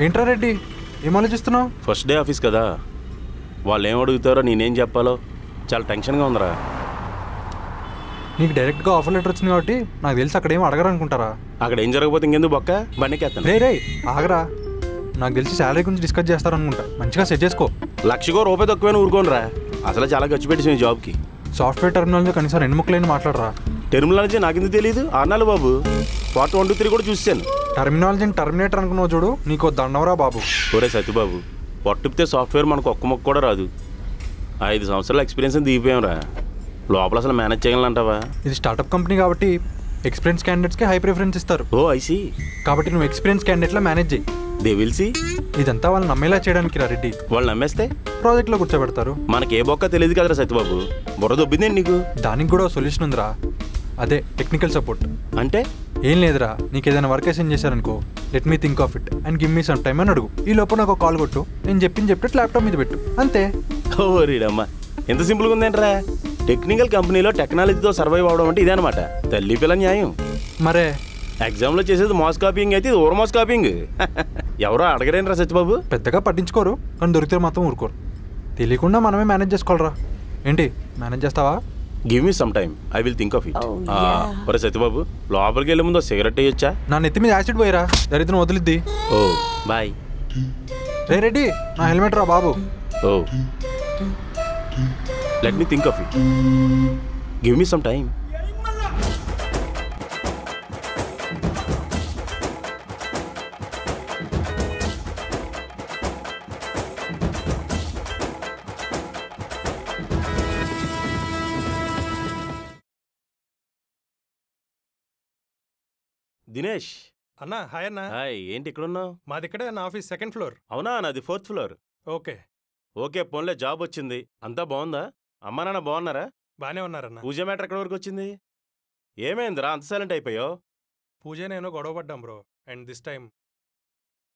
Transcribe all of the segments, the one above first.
ఏంట్రా రెడ్డి, ఏం ఆలోచిస్తున్నావు? ఫస్ట్ డే ఆఫీస్ కదా, వాళ్ళు ఏం అడుగుతారో నేనేం చెప్పాలో చాలా టెన్షన్గా ఉందిరా. నీకు డైరెక్ట్గా ఆఫర్ లెటర్ వచ్చింది కాబట్టి నాకు తెలిసి అక్కడ ఏం అడగరనుకుంటారా? అక్కడ ఏం జరగకపోతే ఇంకెందుకు బొక్క బండికేస్తాను. రే ఆగరా, నాకు తెలిసి శాలరీ గురించి డిస్కస్ చేస్తారనుకుంటా. మంచిగా సెట్ చేసుకో. ₹1,00,000 తక్కువైనా ఊరుకోనరా, అసలు చాలా ఖర్చు పెట్టేసి జాబ్కి. సాఫ్ట్వేర్ టెర్మినాలజీ కనీసం 2 ముక్కలైనా మాట్లాడరా. టెర్మినాలజీ నాకెందుకు తెలియదు, ఆనాలు బాబు. పార్ట్ 1, 2, 3 కూడా చూసాను. టెర్మినాలజీని టర్మినేటర్ అనుకున్నావు చూడు, నీకు దండవరా బాబు. ఒరే సత్యబాబు, పొట్టిపితే సాఫ్ట్వేర్ మనకు ఒక్క మొక్క కూడా రాదు. 5 సంవత్సరాల ఎక్స్పీరియన్స్ దిగిపోయాంరా. లోపల అసలు మేనేజ్ చేయగలంటావా? ఇది స్టార్ట్అప్ కంపెనీ కాబట్టి ఎక్స్పీరియన్స్ క్యాండిడేట్స్కి హై ప్రిఫరెన్స్ ఇస్తారు. Oh I see. కాబట్టి నువ్వు ఎక్స్పీరియన్స్ క్యాండిడేట్లా మేనేజ్ చేయి. They will see. ఇదంతా వాళ్ళు నమ్మేలా చేయడానికి రా రెడ్డి. వాళ్ళు నమ్మేస్తే ప్రాజెక్ట్లో కూర్చోబెడతారు. మనకి ఏ బొక్క తెలియదు కదరా సత్యబాబు, బుర్ర దొబ్బిందేంటి నీకు? దానికి కూడా సొల్యూషన్ ఉందిరా, అదే టెక్నికల్ సపోర్ట్. అంటే ఏం లేదురా, నీకు ఏదైనా వర్క్ అసైన్ చేశారనుకో, let me think of it and give me some time అని అడుగు. ఈ లోపల నాకు కాల్ కొట్టు, నేను చెప్పినట్టు ల్యాప్టాప్ మీద పెట్టు, అంతే. ఓ రీడమ్మా, ఎంత సింపుల్గా ఉందేంట్రా. టెక్నికల్ కంపెనీలో టెక్నాలజీతో సర్వైవ్ అవడం అంటే ఇదే అనమాట. తల్లి పిల్ల న్యాయం. మరే ఎగ్జామ్లో చేసేది మాస్ కాపీయింగ్ అయితే ఇది ఓవర్ మాస్ కాపీయింగ్. ఎవరో అడగరేంట్రా సత్యబాబు. పెద్దగా పట్టించుకోరు, కానీ దొరికితే మాత్రం ఊరుకోరు. తెలియకుండా మనమే మేనేజ్ చేసుకోవాలరా. ఏంటి మేనేజ్ చేస్తావా? Give me some time, I will think of it. ఒరే సత్యబాబు, లోపలికి వెళ్ళే ముందు సిగరెట్ వేయొచ్చా? నా నెత్తి మీద యాసిడ్ పోయిరా, దరిద్రం వదిలిద్ది. ఓ బాయ్. రే రెడ్డి, నా హెల్మెట్ రా బాబు. ఓ let me think of it. Give me some time. Dinesh అన్నా. హాయ్ అన్నా. హాయ్, ఏంటి ఇక్కడ ఉన్నావు? మాది ఇక్కడే నా ఆఫీస్, 2nd ఫ్లోర్. అవునా, నాది 4th ఫ్లోర్. ఓకే ఓకే, పోన్లే, జాబ్ వచ్చింది. అంతా బాగుందా? అమ్మా నాన్న బాగున్నారా? బానే ఉన్నారన్నా. పూజ మ్యాటర్ ఎక్కడి వరకు వచ్చింది? ఏమైందిరా అంత సైలెంట్ అయిపోయావు? పూజ నేను గొడవ పడ్డాం bro, and this time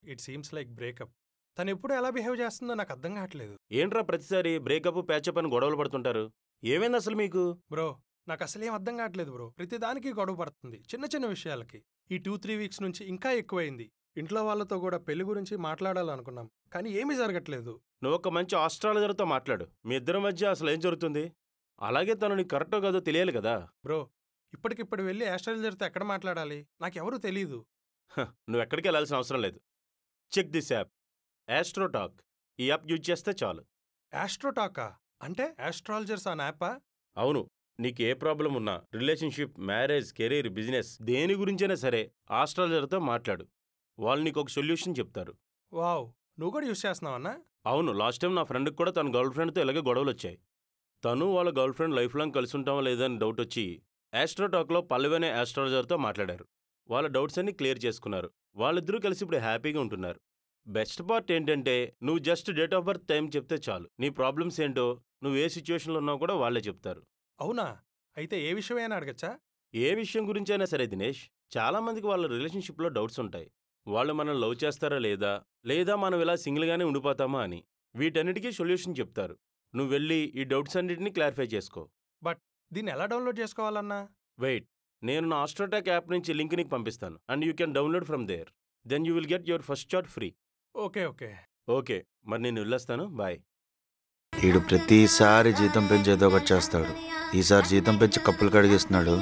it seems like breakup. తను ఎప్పుడు ఎలా బిహేవ్ చేస్తుందో నాకు అర్థం కావట్లేదు. ఏంట్రా ప్రతిసారి బ్రేకప్ ప్యాచప్ అని గొడవలు పడుతుంటారు? ఏమైంది అసలు మీకు? బ్రో నాకు అసలు ఏం అర్థం కావట్లేదు బ్రో. ప్రతిదానికి గొడవ పడుతుంది, చిన్న చిన్న విషయాలకి. ఈ 2-3 వీక్స్ నుంచి ఇంకా ఎక్కువైంది. ఇంట్లో వాళ్ళతో కూడా పెళ్లి గురించి మాట్లాడాలనుకున్నాం, కానీ ఏమీ జరగట్లేదు. నువ్వు ఒక మంచి ఆస్ట్రాలజర్తో మాట్లాడు, మీ ఇద్దరి మధ్య అసలు ఏం జరుగుతుంది. అలాగే తను నీకు కరెక్టో కాదో తెలియాలి కదా. బ్రో ఇప్పటికిప్పుడు వెళ్ళి ఆస్ట్రాలజర్తో ఎక్కడ మాట్లాడాలి? నాకెవరూ తెలీదు. నువ్వు ఎక్కడికి వెళ్ళాల్సిన అవసరం లేదు. Check this app, Astrotalk. ఈ యాప్ యూజ్ చేస్తే చాలు. ఆస్ట్రోటాకా అంటే ఆస్ట్రాలజర్స్ ఆ యాపా? అవును, నీకు ఏ ప్రాబ్లం ఉన్నా, రిలేషన్షిప్, మ్యారేజ్, కెరీర్, బిజినెస్, దేని గురించైనా సరే ఆస్ట్రాలజర్తో మాట్లాడు. వాళ్ళు నీకు ఒక సొల్యూషన్ చెప్తారు. వావ్, నువ్వు కూడా యూస్ చేస్తున్నావన్నా? అవును, లాస్ట్ టైం నా ఫ్రెండ్కి కూడా తన గర్ల్ ఫ్రెండ్తో ఇలాగే గొడవలు వచ్చాయి. తను వాళ్ళ గర్ల్ ఫ్రెండ్ లైఫ్ లాంగ్ కలిసి ఉంటామా లేదా అని డౌట్ వచ్చి ఆస్ట్రోటాక్లో పల్లవి అనే ఆస్ట్రాలజర్తో మాట్లాడారు. వాళ్ళ డౌట్స్ అన్ని క్లియర్ చేసుకున్నారు. వాళ్ళిద్దరూ కలిసి ఇప్పుడు హ్యాపీగా ఉంటున్నారు. బెస్ట్ పార్ట్ ఏంటంటే నువ్వు just date of birth time చెప్తే చాలు, నీ ప్రాబ్లమ్స్ ఏంటో, నువ్వు ఏ సిచ్యువేషన్లో ఉన్నావు కూడా వాళ్ళే చెప్తారు. అవునా? అయితే ఏ విషయమైనా అడగచ్చా? ఏ విషయం గురించైనా సరే దినేష్. చాలామందికి వాళ్ళ రిలేషన్షిప్లో డౌట్స్ ఉంటాయి. వాళ్ళు మనల్ని లవ్ చేస్తారా లేదా మనం ఇలా సింగిల్గానే ఉండిపోతామా అని. వీటన్నిటికీ సొల్యూషన్ చెప్తారు. నువ్వు వెళ్ళి ఈ డౌట్స్ అన్నిటినీ క్లారిఫై చేసుకో. బట్ దీన్ని ఎలా డౌన్లోడ్ చేసుకోవాలన్నా? వెయిట్, నేను నా ఆస్ట్రోటాక్ యాప్ నుంచి లింక్ నీకు పంపిస్తాను and you can download from there. Then you will get your first chart free. Okay okay okay, మరి నేను వెళ్ళొస్తాను, బాయ్. వీడు ప్రతిసారి జీతం పెంచి ఏదో ఒకటి చేస్తాడు. ఈసారి జీతం పెంచి కప్పులు కడిగిస్తున్నాడు,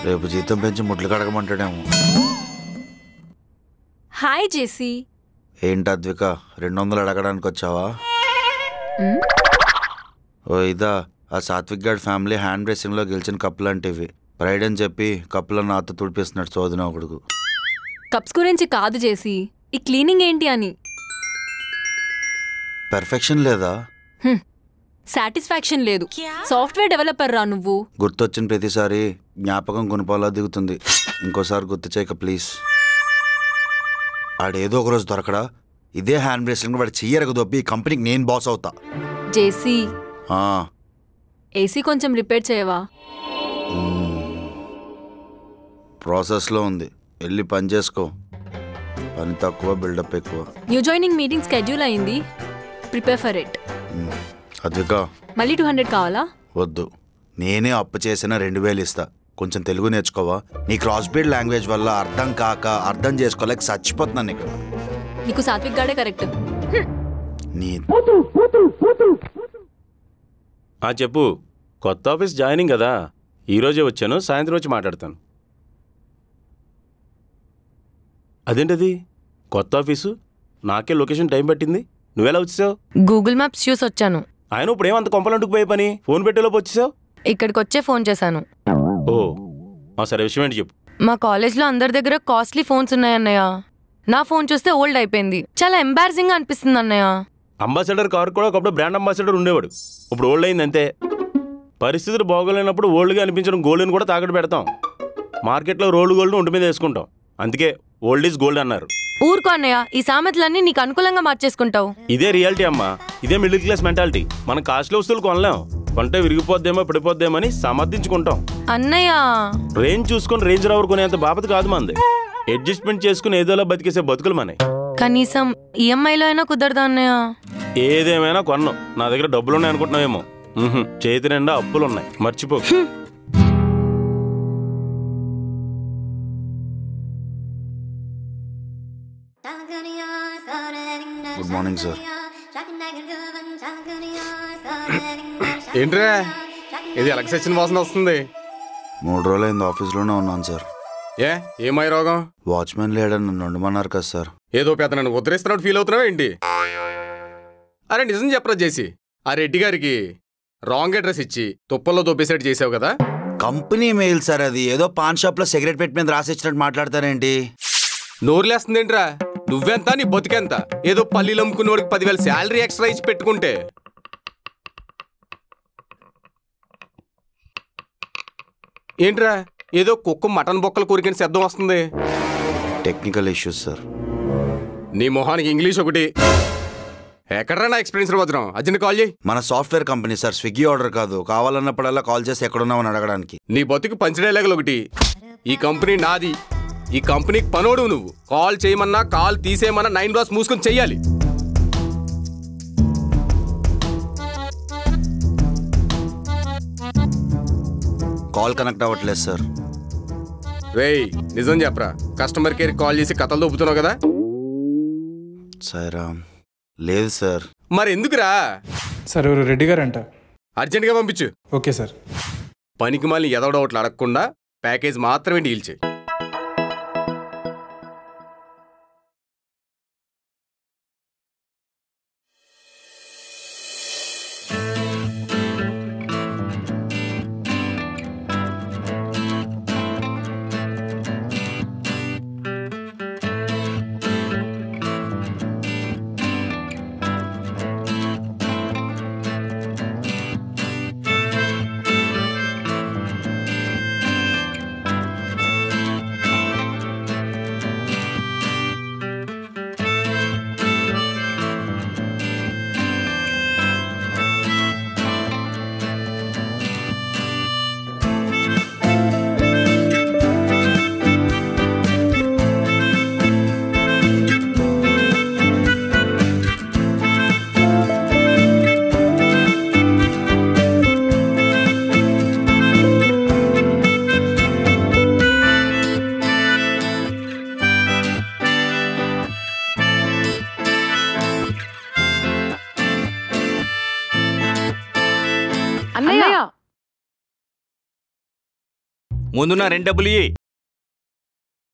రేపు జీతం పెంచి ముట్లు కడగమంటాడేమో. హాయ్ జేసీ. ఏంటి అద్విక, 200 అడగడానికి వచ్చావా? ఓ ఇదా, ఆ సాత్విక్ గార్డ్ ఫ్యామిలీ హ్యాండ్ రేసింగ్లో గెలిచిన కప్పులు అంటే ఇవి. ప్రైడ్ అని చెప్పి కప్పులను నాతో తుడిపిస్తున్నాడు చోదన ఒకడుగు. కప్స్ గురించి కాదు జేసీ, ఈ క్లీనింగ్ ఏంటి అని. పర్ఫెక్షన్ లేదా? సాటిస్ఫాక్షన్ లేదు. సాఫ్ట్వేర్ డెవలపర్ రా నువ్వు. గుర్తొచ్చిన ప్రతిసారి జ్ఞాపకం కొనుపాలా దిగుతుంది. ఇంకోసారి గుర్తు చేయక ప్లీజ్. ఆడేదో ఒకరోజు దొరకడా, ఇదే హ్యాండ్ బ్రేస్లింగ్ వాడు చెయ్యరకు దొబ్బి ఈ కంపెనీకి నేను బాస్ అవుతా. జేసీ, ఏసీ కొంచెం రిపేర్ చేయవా? ప్రాసెస్లో ఉంది, వెళ్ళి పని చేసుకో. పని తక్కువ, బిల్డప్ ఎక్కువ. న్యూ జాయినింగ్ మీటింగ్ షెడ్యూల్ అయింది, ప్రిపేర్ ఫర్ ఇట్. అద్విక, మళ్ళీ 200 కావాలా? వద్దు, నేనే అప్పు చేసిన 2000 ఇస్తా. కొంచెం తెలుగు నేర్చుకోవా? నీ క్రాస్ బ్రీడ్ లాంగ్వేజ్ వల్ల అర్థం కాక అర్థం చేసుకోలేక చచ్చిపోతున్నాను ఇక్కడ. నీకు సాత్విక్ గాడే కరెక్ట్. నీ చెప్పు. కొత్త ఆఫీస్ జాయినింగ్ కదా, ఈరోజే వచ్చాను, సాయంత్రం వచ్చి మాట్లాడతాను. అదేంటది కొత్త ఆఫీసు? నాకే లొకేషన్ టైం పట్టింది, నువ్వెలా వచ్చేసావు? గూగుల్ మ్యాప్స్ చూసి వచ్చాను. ఆయన ఇప్పుడు ఏమంత కొంపలంటుకు పోయే పని, ఫోన్ పెట్టేలోపు వచ్చేసావు? ఇక్కడికి వచ్చే ఫోన్ చేశాను. ఓ సరే, విషయం ఏంటి చెప్పు. మా కాలేజ్లో అందరి దగ్గర కాస్ట్లీ ఫోన్స్ ఉన్నాయన్నయ్య. నా ఫోన్ చూస్తే ఓల్డ్ అయిపోయింది. చాలా ఎంబారసింగ్ గా అనిపిస్తుంది అన్నయ్య. అంబాసిడర్ కారు కూడా ఒకప్పుడు బ్రాండ్ అంబాసిడర్ ఉండేవాడు, ఇప్పుడు ఓల్డ్ అయింది అంతే. పరిస్థితులు బాగోలేనప్పుడు ఓల్డ్గా అనిపించడం గోల్డ్ని కూడా తాకట్టు పెడతాం. మార్కెట్లో రోల్డ్ గోల్డ్ని ఒంటి మీద వేసుకుంటాం, అందుకే ఓల్డ్ ఈజ్ గోల్డ్ అన్నారు. ఊరుకో అన్నయ్య, ఈ సామెతలన్నీ నీకు అనుకూలంగా మార్చేసుకుంటావు. ఇదే రియాలిటీ అమ్మా, ఇదే మిడిల్ క్లాస్ మెంటాలిటీ. మనం కాస్ట్లీ వస్తువులు కొనలేం, కొంటే విరిగిపోద్దేమో పడిపోద్దేమని సమర్థించుకుంటాం. అన్నయ్య రేంజ్ చూసుకొని రేంజ్ రవర్ కొనేంత బాపత కాదు మంది. అడ్జస్ట్మెంట్ చేసుకుని ఏదోలా బతికేసే బతుకులు మనవి. కనీసం ఈఎంఐలో అయినా కుదరదా అన్నయ్య? ఏదేమైనా కొన్నాం, నా దగ్గర డబ్బులున్నాయి అనుకుంటున్నావేమో. చేతి నిండా అప్పులున్నాయి, మర్చిపో. Good morning sir. ఏంట్రా ఇది ఎలక్షన్ వాసన వస్తుంది? 3 రోజులైంది ఆఫీస్లోనే ఉన్నాను సార్. ఏమై రోగం? వాచ్మెన్ లేడని నన్ను ఉండమన్నారు కదా సార్. ఏదో పెద్ద నన్ను ఉద్ధరిస్తున్నట్టు ఫీల్ అవుతున్నావా ఏంటి? అరే నిజం చెప్పరా చేసి, ఆ రెడ్డి గారికి రాంగ్ అడ్రస్ ఇచ్చి తుప్పల్లో దొబ్బేసేట్టు చేసావు కదా. కంపెనీ మెయిల్ సార్ అది. ఏదో పాన్ షాప్ లో సిగరెట్ పెట్టి మీద రాసిచ్చినట్టు మాట్లాడతారేంటి? నోరులేస్తుందేంట్రా? నువ్వెంత, నీ బతికెంత? ఏదో పల్లీలు అమ్ముకున్నవాడికి 10,000 శాలరీ ఎక్స్ట్రా ఇచ్చి పెట్టుకుంటే ఏంట్రా ఏదో కుక్క మటన్ బొక్కలు కొరికిన శబ్దం వస్తుంది. Technical issues sir. నీ మొహానికి ఇంగ్లీష్ ఒకటి. ఎక్కడరా నా ఎక్స్పీరియన్స్ వజ్రం? అర్జెంట్ కాల్ చేయి. మన software company sir, Swiggy order కాదు. కావాలన్నప్పుడల్లా కాల్ చేసి ఎక్కడున్నామని అడగడానికి. నీ బతుకు పంచడేలాగలు ఒకటి. ఈ కంపెనీ నాది, ఈ కంపెనీకి పనోడు నువ్వు. కాల్ చేయమన్నా కాల్ తీసేయమన్నా 9 బాస్ మూసుకొని చెయ్యాలి. కాల్ కనెక్ట్ అవ్వట్లేదు సార్. రేయ్ నిజం చెప్పరా, కస్టమర్ కేర్ కాల్ చేసి కథలు దొబ్బుతున్నావు కదా? సార్ లేదు సార్. మరి ఎందుకురా? సార్ ఎవరు రెడ్డి గారంట. అర్జెంట్గా పంపించు. Okay sir. పనికి మళ్ళీ ఎదవడవట్లు అడగకుండా ప్యాకేజ్ మాత్రమే డీల్ చేయి. ముందున్న 2 డబ్బులు ఇయ్యి.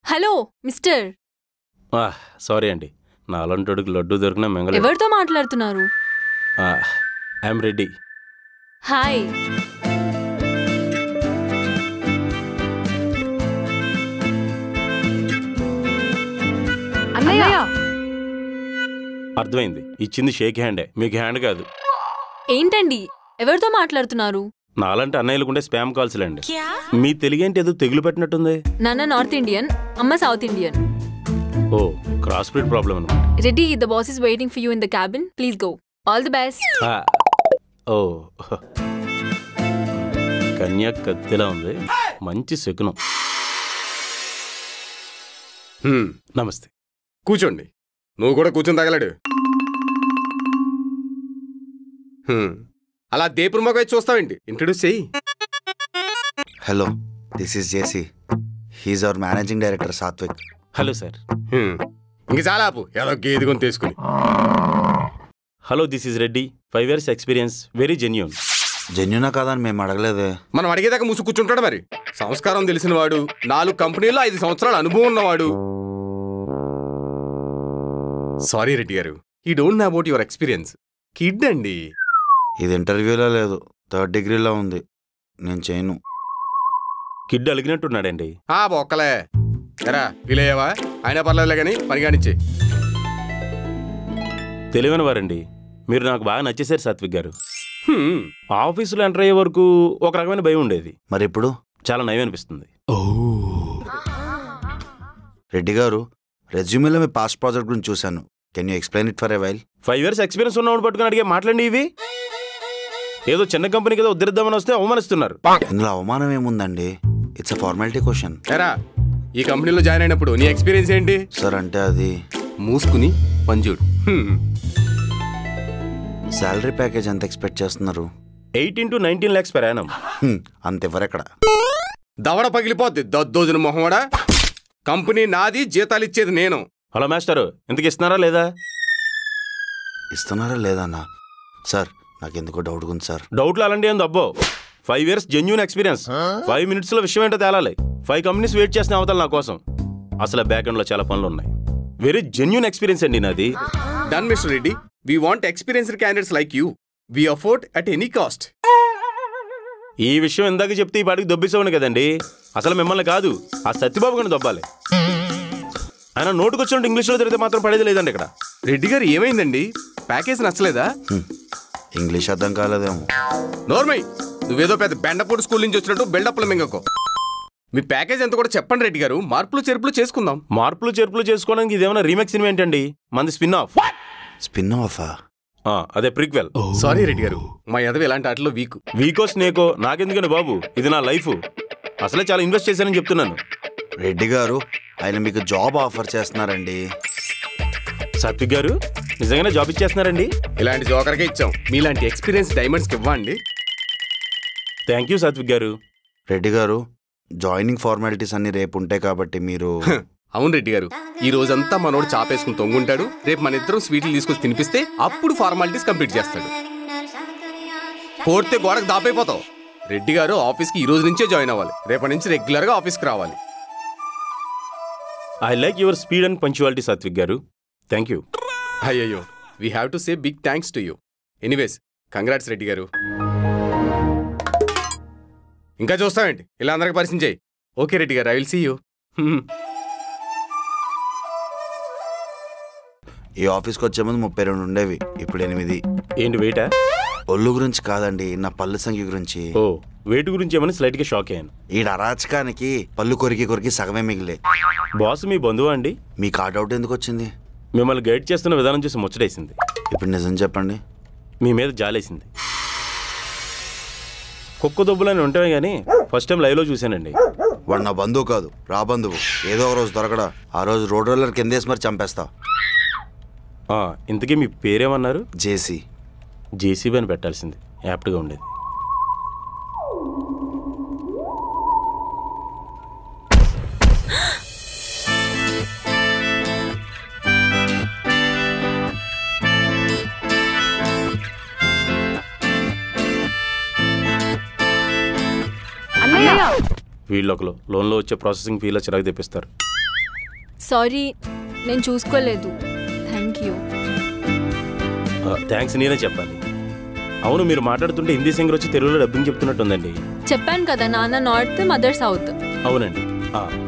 Hello mister. సారీ అండి, నా అలాంటోడికి లడ్డు దొరికినా మెంగలేదు. ఎవరితో మాట్లాడుతున్నారు? ఐఎమ్ రెడ్డి. హాయ్. అర్థమైంది, ఇచ్చింది షేక్ హ్యాండే, మీకు హ్యాండ్ కాదు. ఏంటండి ఎవరితో మాట్లాడుతున్నారు? నాలంటే అన్నయ్యలుకుంటే స్పామ్ కాల్స్లేండి. మీ తెలుగేంటి ఏదో తెగులు పెట్టినట్టుంది. నాన్న నార్త్ ఇండియన్, అమ్మ సౌత్ ఇండియన్. ఓ క్రాస్ బ్రీడ్ ప్రాబ్లం అనమాట. Reddy, the boss is waiting for you in the cabin. Please go. All the best. ఓ కన్యా కత్తిలా ఉంది, మంచి శకునం. నమస్తే. కూర్చోండి. నువ్వు కూడా కూర్చొని తగలడు. అలా దేపురు మగ చూస్తావేంటి? ఇంట్రడ్యూస్ చెయ్యి. Hello, this is JC. He is our managing director Satvik. Hello sir. ఇంక చాలా ఆపు, ఏదో గేది కొని తీసుకుని. Hello, this is Reddy, 5 years experience, very genuine. జెన్యునా కాదని మేము అడగలేదే. మనం అడిగేదాకా ముసు కూర్చుంటాడు మరి. సంస్కారం తెలిసిన వాడు, 4 కంపెనీల్లో 5 సంవత్సరాల అనుభవం ఉన్నవాడు. సారీ రెడ్డి గారు, ఈ don't know about your experience. Kid అండి. ఇది ఇంటర్వ్యూలో లేదు, 3rd డిగ్రీలో ఉంది. నేను చేయను. కిడ్ అలిగినట్టున్నాడండి. బొక్కలే ఎరా ఫీల్ అయ్యావా? అయినా పర్లేదులే కానీ పని కానిచ్చే. తెలివైన వారండి, మీరు నాకు బాగా నచ్చేశారు సాత్విక్ గారు. ఆఫీసులో ఎంటర్ అయ్యే వరకు ఒక రకమైన భయం ఉండేది, మరి ఇప్పుడు చాలా నయం అనిపిస్తుంది. రెడ్డి గారు, రెజ్యూమేలో మీ పాస్ట్ ప్రాజెక్ట్ గురించి చూశాను. Can you explain it for a while? 5 years experience ఉన్నవాడు పట్టుకుని అడిగే మాట్లాడి ఇవి ఏదో చిన్న కంపెనీకి ఏదో ఉద్ధరిద్దామని వస్తే అవమానిస్తున్నారు. ఇందులో అవమానం ఏముందండి? It's a formality question. ఎరా ఈ కంపెనీలో జాయిన్ అయినప్పుడు నీ ఎక్స్పీరియన్స్ ఏంటి? సార్ అంటే అది మూసుకుని పంజుడు. శాలరీ ప్యాకేజ్ ఎంత ఎక్స్పెక్ట్ చేస్తున్నారు? 18 to 19 lakhs per annum. అంత ఎవరెక్కడ? దవడ పగిలిపోద్ది దద్దోజన మొహమడా. కంపెనీ నాది, జీతాలు ఇచ్చేది నేను. హలో మాస్టరు, ఇంతకు ఇస్తున్నారా లేదా? ఇస్తున్నారా లేదన్నా? సార్ నాకెందుకో డౌట్ ఉంది సార్. డౌట్లు అలాంటి ఏంది అబ్బో. 5 years జెన్యూన్ ఎక్స్పీరియన్స్, 5 minutes విషయం ఏంటో తేలాలి. 5 companies వెయిట్ చేసిన అవతల నా కోసం. అసలు బ్యాక్ఎండ్లో చాలా పనులు ఉన్నాయి. వెరీ జెన్యూన్ ఎక్స్పీరియన్స్ అండి నాది. Done mister Reddy. We want experienced candidates like you. We afford at any cost. ఈ విషయం ఇందాక చెప్తే ఈ పాటికి దొబ్బేసేవాడు కదండి. అసలు మిమ్మల్ని కాదు, ఆ సత్యబాబు గారిని దొబ్బాలి. ఆయన నోటుకొచ్చినట్టు ఇంగ్లీష్లో తిరిగితే మాత్రం పడేది లేదండి ఇక్కడ. రెడ్డి గారు ఏమైందండి? ప్యాకేజ్ నచ్చలేదా? ఇంగ్లీష్ అర్థం కాలేదేమో. నోర్మై, నువ్వేదో పెద్ద బెండపూడి స్కూల్ నుంచి వచ్చినట్టు బిల్డప్లు మింగకో. మీ ప్యాకేజ్ ఎంత కూడా చెప్పండి రెడ్డి గారు, మార్పులు చేర్పులు చేసుకుందాం. మార్పులు చేర్పులు చేసుకోవడానికి ఇదేమైనా రీమేక్ సినిమా ఏంటండి? మంది స్పిన్ ఆఫ్. స్పిన్ ఆఫా? అదే ప్రిక్వెల్. సారీ రెడ్డి గారు, మా ఎదవి ఇలాంటి ఆటలో వీకో స్నేకో నాకెందుకని బాబు, ఇది నా లైఫ్. అసలే చాలా ఇన్వెస్ట్ చేశానని చెప్తున్నాను. రెడ్డి గారు, ఆయన మీకు జాబ్ ఆఫర్ చేస్తున్నారండి. సాత్విక్ గారు, నిజంగానే జాబ్ ఇచ్చేస్తున్నారండి? ఇలాంటి జోకర్కే ఇచ్చాం, మీలాంటి ఎక్స్పీరియన్స్ డైమండ్స్కి ఇవ్వండి. థ్యాంక్ యూ సాత్విక్ గారు. రెడ్డి గారు, జాయినింగ్ ఫార్మాలిటీస్ అన్ని రేపు ఉంటాయి కాబట్టి మీరు... అవును రెడ్డి గారు, ఈ రోజంతా మనోడు చాపేసుకుని తొంగుంటాడు. రేపు మన ఇద్దరం స్వీట్లు తీసుకొచ్చి తినిపిస్తే అప్పుడు ఫార్మాలిటీస్ కంప్లీట్ చేస్తాడు. కోర్తే గోడకు దాపైపోతావు. రెడ్డి గారు ఆఫీస్కి ఈ రోజు నుంచే జాయిన్ అవ్వాలి. రేపటి నుంచి రెగ్యులర్గా ఆఫీస్కి రావాలి. I like your speed and punctuality Satvik garu. Thank you. అయ్యయ్యో, we have to say big thanks to you. Anyways, congrats Reddy garu. ఇంకా చూస్తామేంటి, ఇలా అందరికి పరిచయం చేయి. ఓకే రెడ్డి గారు, ఐ విల్ సీ యూ. ఈ ఆఫీస్కి వచ్చే ముందు 32 ఉండేవి, ఇప్పుడు 8. ఏంటి వెయిటా? ఒళ్ళు గురించి కాదండి, నా పళ్ళు సంఖ్య గురించి. ఓ, వెయిట్ గురించి ఏమని స్లైట్ గా షాక్ అయ్యాను. ఈ అరాచకానికి పళ్ళు కొరికి సగమే మిగిలే. బాస్ మీ బంధువా అండి? మీకు ఆ డౌట్ ఎందుకు వచ్చింది? మిమ్మల్ని గైడ్ చేస్తున్న విధానం చూసి ముచ్చటేసింది. ఇప్పుడు నిజం చెప్పండి. మీ మీద జాలేసింది. కుక్క దొబ్బులని ఉంటాయి కానీ ఫస్ట్ టైం లైవ్లో చూశానండి. వాడు నా బంధువు కాదు, రా బంధువు. ఏదో ఒక రోజు దొరకడా, ఆ రోజు రోడ్ రోలర్ కిందేసి మరి చంపేస్తా. ఇంతకీ మీ పేరేమన్నారు? జేసీ. జేసీబీ అని పెట్టాల్సింది, యాప్ట్గా ఉండేది. వీళ్ళొకరు లోన్లో వచ్చే ప్రాసెసింగ్ ఫీలో చిరాకు తెప్పిస్తారు. సారీ, నేను చూసుకోలేదు. Thank you. థ్యాంక్స్ నేనే చెప్పాలి. అవును, మీరు మాట్లాడుతుంటే హిందీ సింగర్ వచ్చి తెలుగులో డబ్బింగ్ చెప్తున్నట్టుందండి. చెప్పాను కదా, నాన్న నార్త్, మదర్ సౌత్. అవునండి.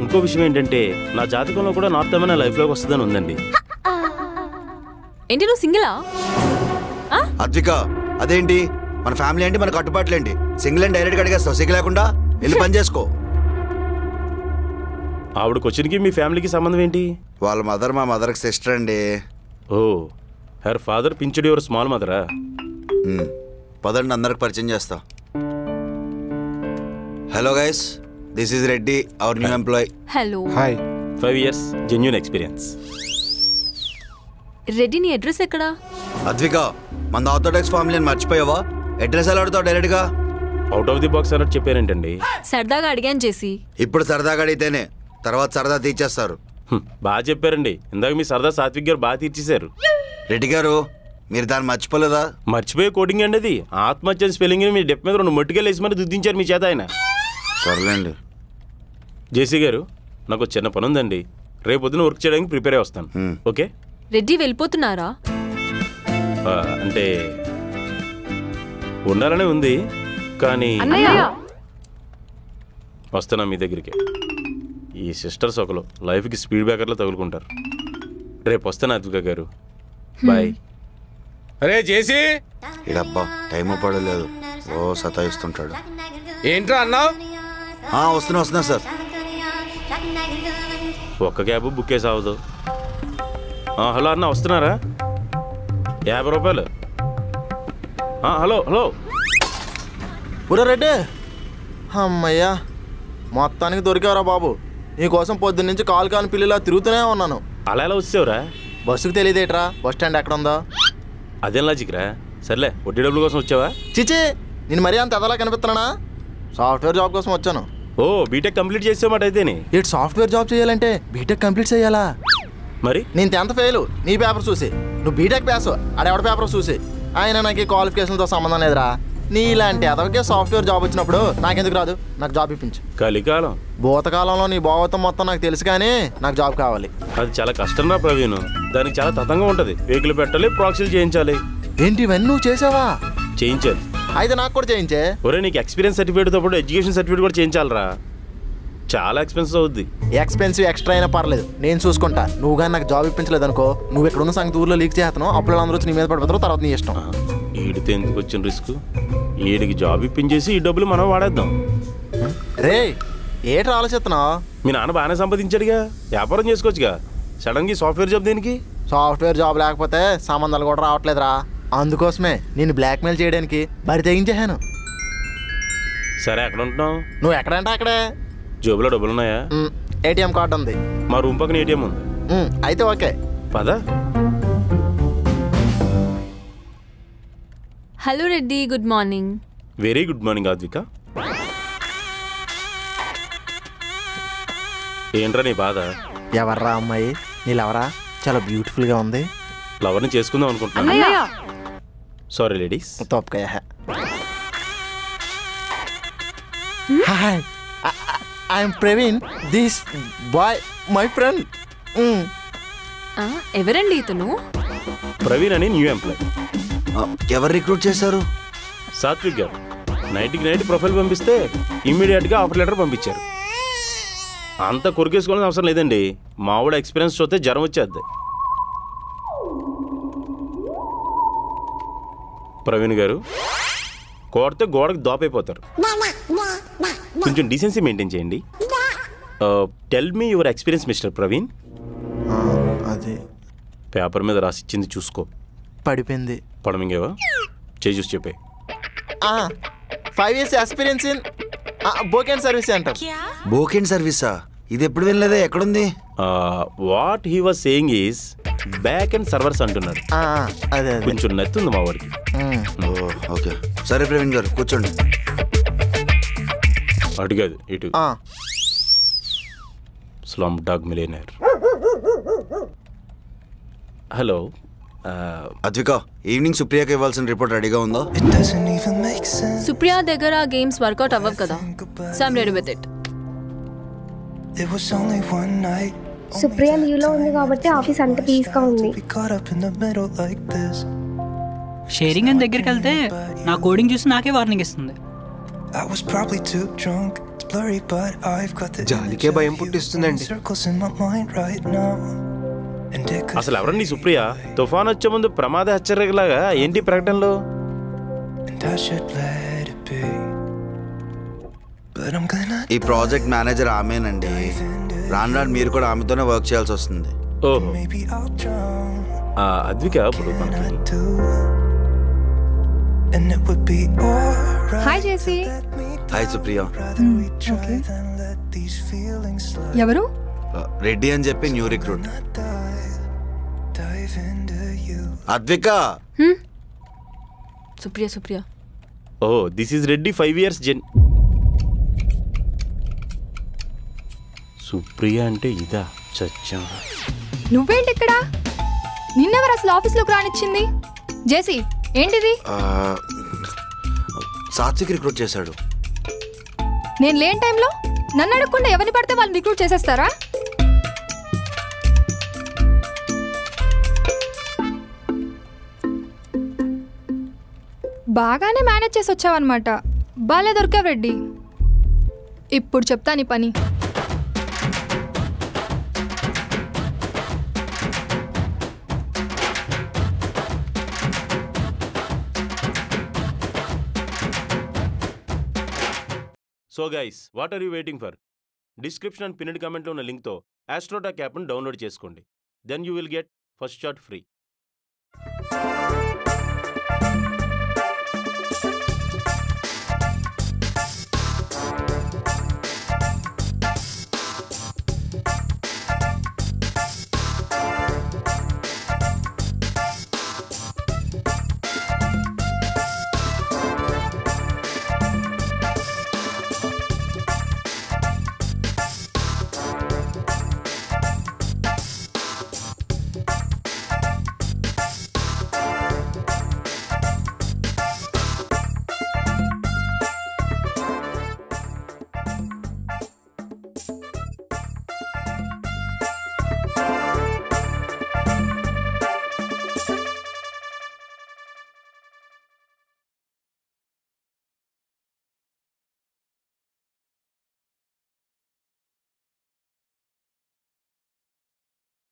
ఇంకో విషయం ఏంటంటే నా జాతకంలో కూడా నార్త్ అమ్మ నా లైఫ్లోకి వస్తుందని ఉందండి. ఏంటి, నువ్వు సింగిలా? అద్విక, అదేంటి మన ఫ్యామిలీ ఏంటి, మన కట్టుబాట్లు ఏంటి? సింగిల్ అని డైరెక్ట్గా అడిగేస్తావు, సిగ్గు లేకుండా వెళ్ళి పని చేసుకో. ఆవిడ క్వశ్చన్కి మీ ఫ్యామిలీకి సంబంధం ఏంటి? వాళ్ళ మదర్ మా మదర్కి సిస్టర్ అండి. ఓ, హర్ ఫాదర్ పించుడు యువర్ స్మాల్ మదరా? పదండి, అందరికి పరిచయం చేస్తా. Hello guys, this is Reddy, our new employee. Hello. Hi. 5 years genuine experience. Reddy, నీ అడ్రస్ ఎక్కడా? అద్విక, మన ఆర్థోడాక్స్ ఫ్యామిలీ అని మర్చిపోయావా? అడ్రస్ ఎలా అడుగుతావు డైరెక్ట్గా? అవుట్ ఆఫ్ ది బాక్స్ అన్నట్టు చెప్పారేంటండి? సరదాగా అడిగాను చేసి. ఇప్పుడు సరదాగా అడిగితేనే, తర్వాత సరదా తీర్చేస్తారు. బాగా చెప్పారండి. ఇందాక మీ సరదా సాత్విక్ గారు బాగా తీర్చేశారు. రెడ్డి గారు మీరు దాన్ని మర్చిపోలేదా? మర్చిపోయే కోడింగ్ అండి అది. ఆత్మహత్య స్పెల్లింగ్ మీ డెప్ మీద 2 మట్టికెళ్ళి వేసి మరి దుద్దించారు మీ చేత ఆయన. సర్లేండి. జేసీ గారు నాకు చిన్న పని ఉందండి. రేపు పొద్దున వర్క్ చేయడానికి ప్రిపేర్ అయి వస్తాను. ఓకే? రెడ్డి వెళ్ళిపోతున్నారా? అంటే ఉండాలనే ఉంది, కానీ వస్తున్నా మీ దగ్గరికి. ఈ సిస్టర్స్ ఒకరు లైఫ్కి స్పీడ్ బ్రేకర్లో తగులుకుంటారు. రేపు వస్తాను అద్విక గారు. బాయ్. అరే జేసీ, ఇడబ్బా టైము పడలేదు, ఓ సతాయిస్తుంటాడు. ఏంట్రా అన్నావు? వస్తున్నా సార్. ఒక్క క్యాబ్ బుక్ చేసి అవ్వదు. హలో అన్న, వస్తున్నారా? 50 రూపాయలు. Hello hello. రెడ్డి, అమ్మయ్యా మొత్తానికి దొరికావరా బాబు. నీకోసం పొద్దున్న నుంచి కాలు కాని పిల్లిలా తిరుగుతూనే ఉన్నాను. అలా ఎలా వచ్చావురా? బస్సుకు తెలియదేట్రా బస్ స్టాండ్ ఎక్కడ ఉందో. అదేం లాజిక్ రా. సర్లే, వడ్డీ డబ్బుల కోసం వచ్చావా? చిచి, నేను మరీ అంత ఎదలా కనిపిస్తున్నానా? సాఫ్ట్వేర్ జాబ్ కోసం వచ్చాను. ఓ, బీటెక్ కంప్లీట్ చేసామాట అయితేనే. ఇటు సాఫ్ట్వేర్ జాబ్ చేయాలంటే బీటెక్ కంప్లీట్ చేయాలా? మరి నేను 10th ఫెయిల్, నీ పేపర్ చూసి. నువ్వు బీటెక్ పాస్, ఆడెవడ పేపర్ చూసి. ఆయన నాకు ఈ క్వాలిఫికేషన్తో సంబంధం లేదురా. నీలాంటి ఎదవకే సాఫ్ట్వేర్ జాబ్ వచ్చినప్పుడు నాకెందుకు రాదు? నాకు జాబ్ ఇప్పించు. కలికాలం భూతకాలంలో నీ భాగవతం మొత్తం నాకు తెలుసు, కానీ నాకు జాబ్ కావాలి. అది చాలా కష్టం రా ప్రవీణ్. దానికి చాలా తతంగా ఉంటుంది. వెహికల్ పెట్టాలి, ప్రాక్సీలు చేయించాలి. ఏంటి ఇవన్నీ నువ్వు చేసావా? చేయించాలి. అయితే నాకు కూడా చేయించే. ఒరే, నీకు ఎక్స్పీరియన్స్ సర్టిఫికేట్తో పాటు ఎడ్యుకేషన్ సర్టిఫికేట్ కూడా చేయించాలరా. చాలా ఎక్స్పెన్సివ్ అవుద్ది. ఎక్స్పెన్సివ్ ఎక్స్ట్రా అయినా పర్లేదు, నేను చూసుకుంటా. నువ్వు కానీ నాకు జాబ్ ఇప్పించలేదు అనుకో, నువ్వు ఇక్కడ ఉన్న సంగతి ఊర్లో లీక్ చేస్తాను. అప్పుడు అందరూ వచ్చి నీ మీద పడిపోతారు, తర్వాత నీ ఇష్టం. ఈడితే ఎందుకు వచ్చిన రిస్క్? ఈడికి జాబ్ ఇప్పించేసి ఈ డబ్బులు మనం వాడేద్దాం. రే, ఏట్రా ఆలోచిస్తున్నావు? మీ నాన్న బాగానే సంపాదించాడుగా, వ్యాపారం చేసుకోవచ్చుగా. సడన్గా సాఫ్ట్వేర్ జాబ్ దేనికి? సాఫ్ట్వేర్ జాబ్ లేకపోతే సంబంధాలు కూడా రావట్లేదురా. అందుకోసమే నేను బ్లాక్మెయిల్ చేయడానికి బరి తెగించాను. సరే, ఎక్కడ ఉంటున్నావు? నువ్వు ఎక్కడంటే అక్కడే. జోబులో డబ్బులు ఉన్నాయా? ఏటీఎం కార్డు ఉంది. మా రూమ్ పక్కన ఏటీఎం ఉంది. అయితే ఓకే, పద. Hello Reddy, good morning. Very good morning Advika. ఏంట్రా నీ బాధ? ఎవర్రా అమ్మాయి? నీళ్ళెవరా? చాలా బ్యూటిఫుల్గా ఉంది. లవర్ని చేసుకుందాం అనుకుంటున్నా. Sorry ladies. తోపకాయ. Hi, I'm Praveen. This boy my friend. ఎవరండి ఇతను? ప్రవీణ్ అని న్యూ ఎంప్లాయ్. ఎవరు రిక్రూట్ చేశారు? సాత్విక్ గారు నైట్కి నైట్ ప్రొఫైల్ పంపిస్తే ఇమ్మీడియట్గా ఆఫర్ లెటర్ పంపించారు. అంత కొరికేసుకోవాలని అవసరం లేదండి. మావాడు ఎక్స్పీరియన్స్ చూస్తే జ్వరం వచ్చేద్ది. ప్రవీణ్ గారు కోడితే గోడకు దోపైపోతారు. కొంచెం డీసెన్సీ మెయింటైన్ చేయండి. Tell me your experience mister Praveen. అది పేపర్ మీద రాసిచ్చింది చూసుకో. పడిపోయింది. పడమింగేవా? చేసి చూసి చెప్పే. 5 years experience in broken service centre. Broken సర్వీసా? ఇది ఎప్పుడు వెళ్ళలేదా? ఎక్కడుంది? What he was saying is back and servers అంటున్నాడు. అదే కొంచెం నత్తుంది మా వాడికి. ఓకే, సరే ప్రవీణ్ గారు కూర్చోండి. అటు కాదు, ఇటు. Slumdog millionaire. Hello Advika, evening సుప్రియకి ఇవ్వాల్సిన రిపోర్ట్ రెడీగా ఉందా? సుప్రియ దగ్గర గేమ్స్ వర్కౌట్ అవ్వవు కదా. So I'm ready with it. Supriya లీవ్లో ఉంది కాబట్టి ఆఫీస్ అంత పీస్గా ఉంది. షేరింగ్ అని దగ్గరికి వెళ్తే నా కోడింగ్ చూసి నాకే వార్నింగ్ ఇస్తుంది. జాలికే భయం పుట్టిస్తుందండి. అసలు ఎవరండి సుప్రియ? తుఫాన్ వచ్చే ముందు ప్రమాద హెచ్చరికలాగా ఏంటి ప్రకటనలు? ఈ ప్రాజెక్ట్ మేనేజర్ ఆమెనండి. రాను రాను మీరు కూడా ఆమెతోనే వర్క్ చేయాల్సి వస్తుంది. ఓహో, అద్విక ఇప్పుడు హాయ్ జేసీ. హాయ్ సుప్రియ. ఎవరు? రెడ్డి అని చెప్పి new recruit. Advika. Supriya. Supriya. Oh, this is Reddy 5 years జెన్. సుప్రియ అంటే ఇదా? చచ్చా. నువ్వేంటి ఇక్కడ? నిన్నెవరు అసలు ఆఫీస్లోకి రానిచ్చింది? జేసీ ఏంటిది? సాత్విక్ రిక్రూట్ చేశాడు. నేను లేని టైంలో నన్ను అడగకుండా ఎవరిని పడితే వాళ్ళని రిక్రూట్ చేసేస్తారా? బాగానే మేనేజ్ చేసి వచ్చావన్నమాట. బాలే దొరికావు రెడ్డి. ఇప్పుడు చెప్తా నీ పని. So guys, what are you waiting for? Description and pinned కామెంట్లో ఉన్న లింక్తో ఆస్ట్రోటాక్ యాప్ను డౌన్లోడ్ చేసుకోండి. Then you will get first shot free.